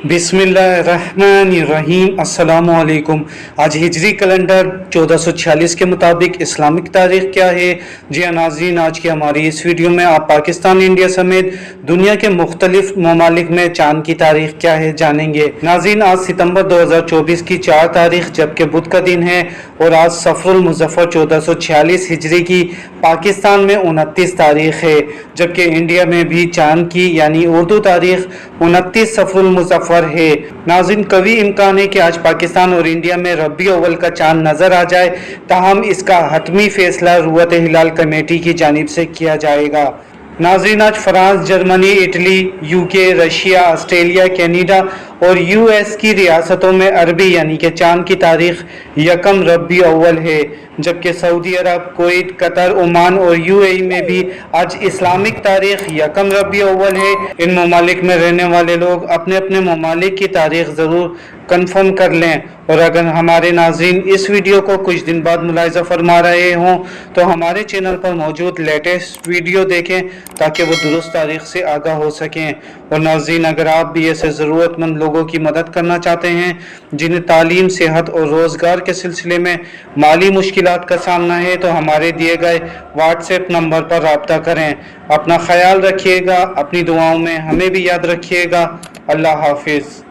बिस्मिल्लाहिर्रहमानिर्रहीम। अस्सलामुअलैकुम। आज हिजरी कैलेंडर 1446 के मुताबिक इस्लामिक तारीख क्या है? जी नाज़रीन, आज की हमारी इस वीडियो में आप पाकिस्तान, इंडिया समेत दुनिया के मुख्तलिफ ममालिक में चाँद की तारीख क्या है जानेंगे। नाज़रीन, आज सितंबर 2024 की 4 तारीख जबकि बुध का दिन है और आज सफरुल मुज़फ़्फ़र 1446 हिजरी की पाकिस्तान में 29 तारीख है, जबकि इंडिया में भी चाँद की यानी उर्दू तारीख 29 सफरुल मुज़फ़्फ़र है। नाज़रीन, कभी इम्कान है कि आज पाकिस्तान और इंडिया में रबी अव्वल का चांद नजर आ जाए, ताहम इसका हतमी फैसला रुयत हिलाल कमेटी की जानिब से किया जाएगा। नाज़रीन, आज France, Germany, Italy, UK, Russia, Australia, Canada और यूएस की रियासतों में अरबी यानी कि चांद की तारीख यकम रबी अव्वल है, जबकि सऊदी अरब, कुवैत, कतर, ओमान और यूएई में भी आज इस्लामिक तारीख यकम रबी अव्वल है। इन ममालिक में रहने वाले लोग अपने अपने ममालिक की तारीख ज़रूर कंफर्म कर लें, और अगर हमारे नाज़रीन इस वीडियो को कुछ दिन बाद मुलाहिज़ा फरमा रहे हों तो हमारे चैनल पर मौजूद लेटेस्ट वीडियो देखें ताकि वो दुरुस्त तारीख से आगाह हो सकें। और नाज़रीन, अगर आप भी ऐसे ज़रूरतमंद लोगों की मदद करना चाहते हैं जिन्हें तालीम, सेहत और रोज़गार के सिलसिले में माली मुश्किलात का सामना है, तो हमारे दिए गए व्हाट्सएप नंबर पर रब्ता करें। अपना ख्याल रखिएगा, अपनी दुआओं में हमें भी याद रखिएगा। अल्लाह हाफिज़।